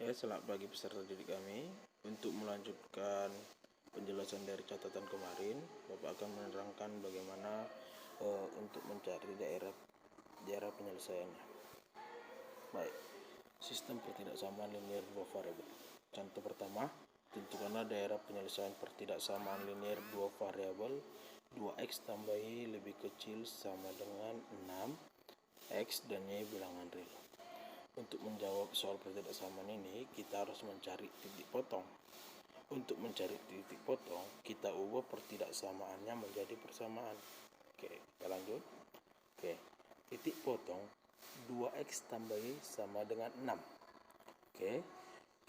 Ya, selamat pagi peserta didik kami. Untuk melanjutkan penjelasan dari catatan kemarin, Bapak akan menerangkan bagaimana untuk mencari daerah penyelesaiannya. Baik, sistem pertidaksamaan linear dua variabel. Contoh pertama, tentukanlah daerah penyelesaian pertidaksamaan linear dua variabel 2x tambah y lebih kecil sama dengan 6, x dan y bilangan real. Untuk menjawab soal pertidaksamaan ini, kita harus mencari titik potong. Untuk mencari titik potong, kita ubah pertidaksamaannya menjadi persamaan. Oke, kita lanjut. Oke, titik potong 2x tambah y sama dengan 6. Oke,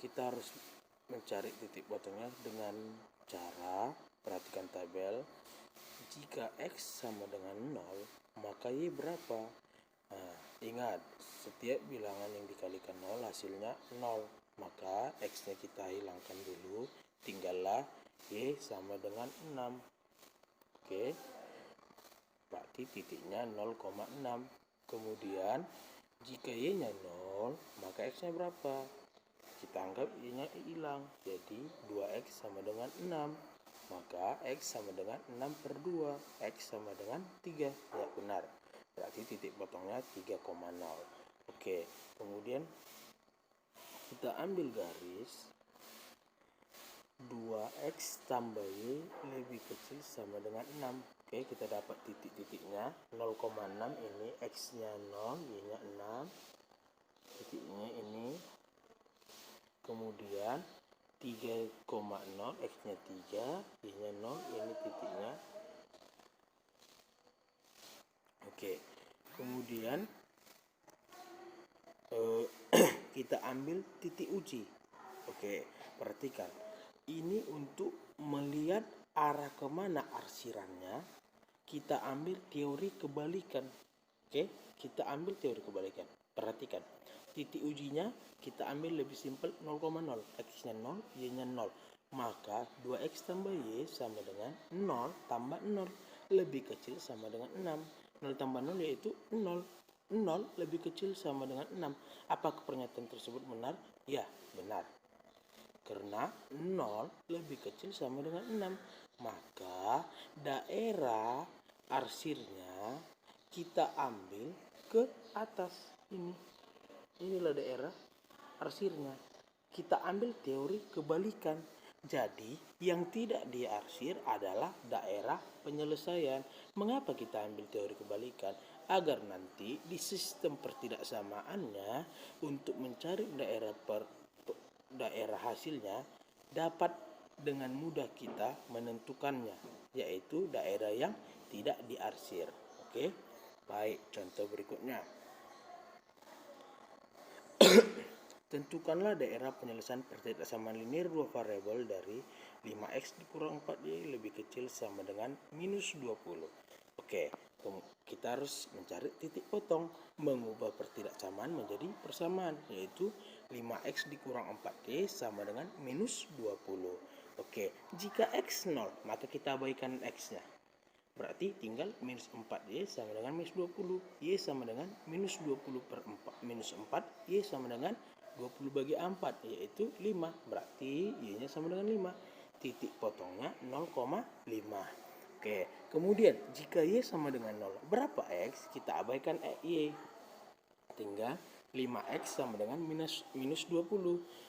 kita harus mencari titik potongnya dengan cara, perhatikan tabel. Jika x sama dengan 0, maka y berapa? Nah, ingat, setiap bilangan yang dikalikan 0 hasilnya 0. Maka x-nya kita hilangkan dulu, tinggallah y sama dengan 6. Oke, berarti titiknya 0,6. Kemudian jika y-nya 0, maka x-nya berapa? Kita anggap y-nya hilang, jadi 2x sama dengan 6. Maka x sama dengan 6 per 2, x sama dengan 3. Ya, benar. Berarti titik potongnya 3,0. Oke, kemudian kita ambil garis 2x tambah y lebih kecil sama dengan 6. Oke, kita dapat titik-titiknya 0,6 ini x-nya 0, y-nya 6. Titiknya ini. Kemudian 3,0 x-nya 3, y-nya 0, ini titiknya. Oke, kemudian kita ambil titik uji. Oke, perhatikan. Ini untuk melihat arah kemana arsirannya, kita ambil teori kebalikan. Oke, kita ambil teori kebalikan. Perhatikan, titik ujinya kita ambil lebih simpel 0,0. X-nya 0, y-nya 0. Maka 2x tambah y sama dengan 0 tambah 0. Lebih kecil sama dengan 6. 0 tambah 0 yaitu 0. 0 lebih kecil sama dengan 6. Apakah pernyataan tersebut benar? Ya, benar. Karena 0 lebih kecil sama dengan 6. Maka daerah arsirnya kita ambil ke atas ini. Inilah daerah arsirnya. Kita ambil teori kebalikan. Jadi yang tidak diarsir adalah daerah penyelesaian. Mengapa kita ambil teori kebalikan? Agar nanti di sistem pertidaksamaannya untuk mencari daerah hasilnya dapat dengan mudah kita menentukannya, yaitu daerah yang tidak diarsir. Oke, baik, contoh berikutnya. Tentukanlah daerah penyelesaian pertidaksamaan linear dua variabel dari 5x dikurang 4y lebih kecil sama dengan minus 20. Oke, kita harus mencari titik potong, mengubah pertidaksamaan menjadi persamaan, yaitu 5x dikurang 4y sama dengan minus 20. Oke, jika x 0, maka kita abaikan x-nya. Berarti tinggal minus 4y sama dengan minus 20. Y sama dengan minus 20 per 4. Minus 4, y sama dengan 20 bagi 4, yaitu 5. Berarti y-nya sama dengan 5. Titik potongnya 0,5. Oke, kemudian jika y sama dengan 0, berapa x? Kita abaikan y. Tinggal 5x sama dengan minus 20.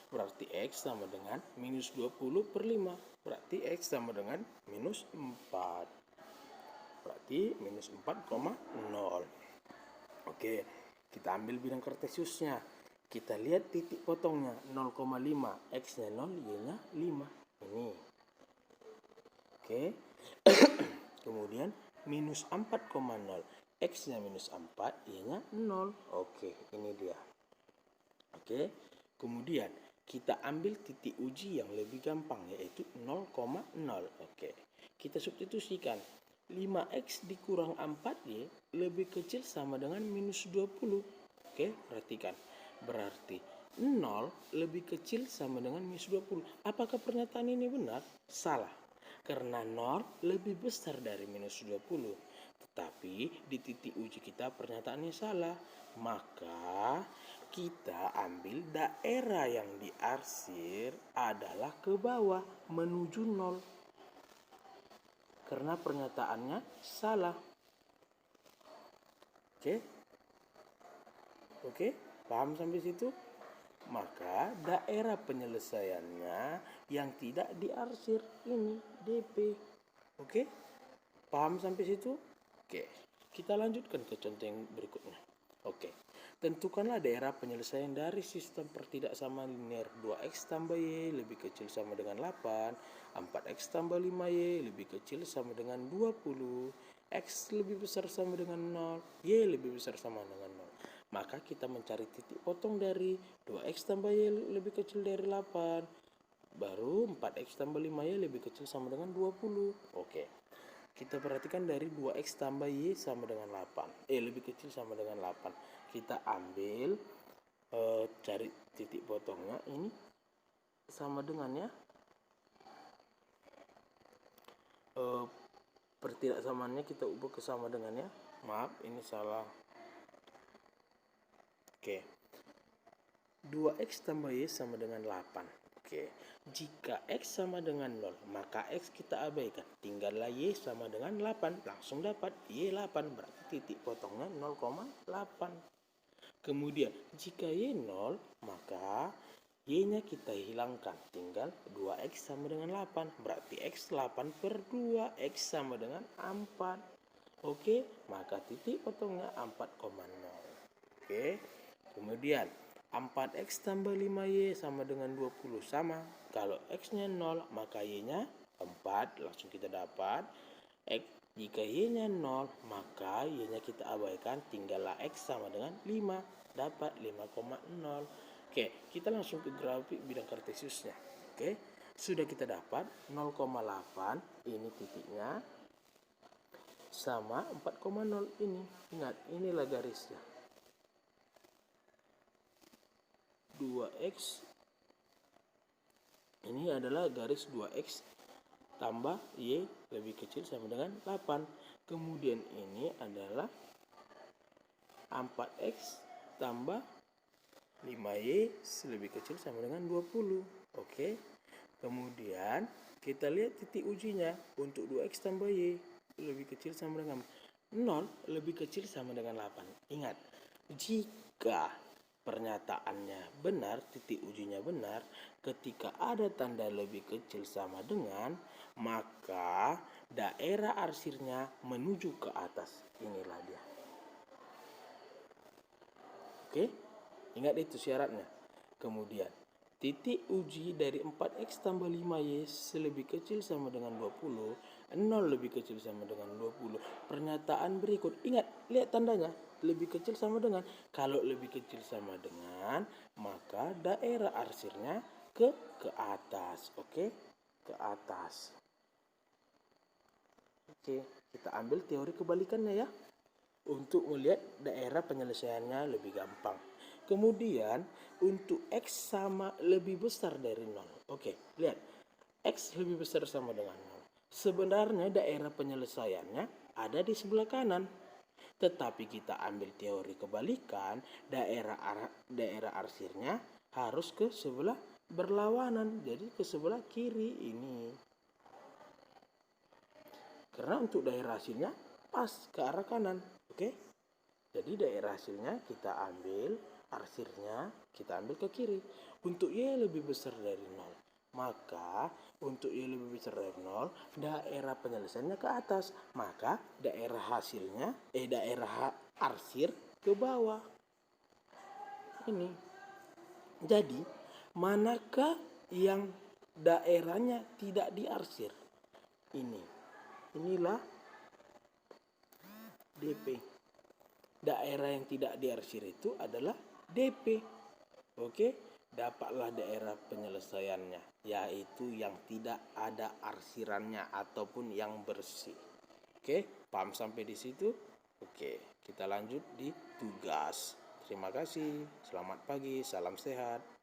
Berarti x sama dengan minus 20 per 5. Berarti x sama dengan minus 4. Berarti minus 4,0. Oke, kita ambil bidang kartesiusnya. Kita lihat titik potongnya 0,5. X-nya 0, y-nya 5. Ini. Oke. Kemudian minus 4,0. X-nya minus 4, y-nya 0. Oke, ini dia. Oke. Kemudian kita ambil titik uji yang lebih gampang, yaitu 0,0. Oke. Kita substitusikan. 5x dikurang 4y lebih kecil sama dengan minus 20. Oke, perhatikan. Berarti 0 lebih kecil sama dengan minus 20. Apakah pernyataan ini benar? Salah. Karena 0 lebih besar dari minus 20. Tetapi di titik uji kita pernyataannya salah. Maka kita ambil daerah yang diarsir adalah ke bawah menuju 0. Karena pernyataannya salah. Oke, paham sampai situ? Maka daerah penyelesaiannya yang tidak diarsir ini DP. Oke, paham sampai situ? Oke, kita lanjutkan ke contoh yang berikutnya. Oke, tentukanlah daerah penyelesaian dari sistem pertidaksamaan linear 2x tambah y lebih kecil sama dengan 8, 4x tambah 5y lebih kecil sama dengan 20, x lebih besar sama dengan 0, y lebih besar sama dengan 0. Maka kita mencari titik potong dari 2x tambah y lebih kecil dari 8, baru 4x tambah 5y lebih kecil sama dengan 20. Oke, kita perhatikan dari 2x tambah y sama dengan 8. Lebih kecil sama dengan 8. Kita ambil, cari titik potongnya. Ini sama dengan ya. Pertidaksamaannya kita ubah ke sama dengan ya. Maaf, ini salah. Oke. 2x tambah y sama dengan 8. Oke, jika x sama dengan 0, maka x kita abaikan. Tinggallah y sama dengan 8. Langsung dapat y 8, berarti titik potongnya 0,8. Kemudian, jika y 0, maka y-nya kita hilangkan. Tinggal 2x sama dengan 8. Berarti x 8 per 2. X sama dengan 4. Oke, maka titik potongnya 4,0. Oke, kemudian 4x tambah 5y sama dengan 20. Sama, kalau x-nya 0 maka y-nya 4, langsung kita dapat. Jika y-nya 0 maka y-nya kita abaikan, tinggallah x sama dengan 5, dapat 5,0. Oke, kita langsung ke grafik bidang kartesiusnya. Oke, sudah kita dapat 0,8, ini titiknya, sama 4,0 ini. Ingat, inilah garisnya. 2x ini adalah garis 2x tambah y lebih kecil sama dengan 8. Kemudian ini adalah 4x tambah 5y lebih kecil sama dengan 20. Oke, kemudian kita lihat titik ujinya untuk 2x tambah y lebih kecil sama dengan 0 lebih kecil sama dengan 8. Ingat, jika pernyataannya benar, titik ujinya benar, ketika ada tanda lebih kecil sama dengan, maka daerah arsirnya menuju ke atas. Inilah dia. Oke, ingat itu syaratnya. Kemudian, titik uji dari 4x tambah 5y lebih kecil sama dengan 20, 0 lebih kecil sama dengan 20. Pernyataan berikut, ingat, lihat tandanya, lebih kecil sama dengan. Kalau lebih kecil sama dengan, maka daerah arsirnya ke atas. Oke, ke atas. Oke, kita ambil teori kebalikannya ya, untuk melihat daerah penyelesaiannya lebih gampang. Kemudian untuk x sama lebih besar dari 0. Oke, lihat, x lebih besar sama dengan 0. Sebenarnya daerah penyelesaiannya ada di sebelah kanan. Tetapi kita ambil teori kebalikan, daerah arsirnya harus ke sebelah berlawanan, jadi ke sebelah kiri ini. Karena untuk daerah hasilnya pas ke arah kanan. Oke, jadi daerah hasilnya kita ambil, arsirnya kita ambil ke kiri. Untuk y lebih besar dari 0, maka untuk y lebih besar dari 0, daerah penyelesaiannya ke atas, maka daerah hasilnya daerah arsir ke bawah. Ini. Jadi, manakah yang daerahnya tidak diarsir? Inilah DP. Daerah yang tidak diarsir itu adalah DP. Oke, dapatlah daerah penyelesaiannya, yaitu yang tidak ada arsirannya ataupun yang bersih. Oke, paham sampai di situ? Oke, kita lanjut di tugas. Terima kasih. Selamat pagi, salam sehat.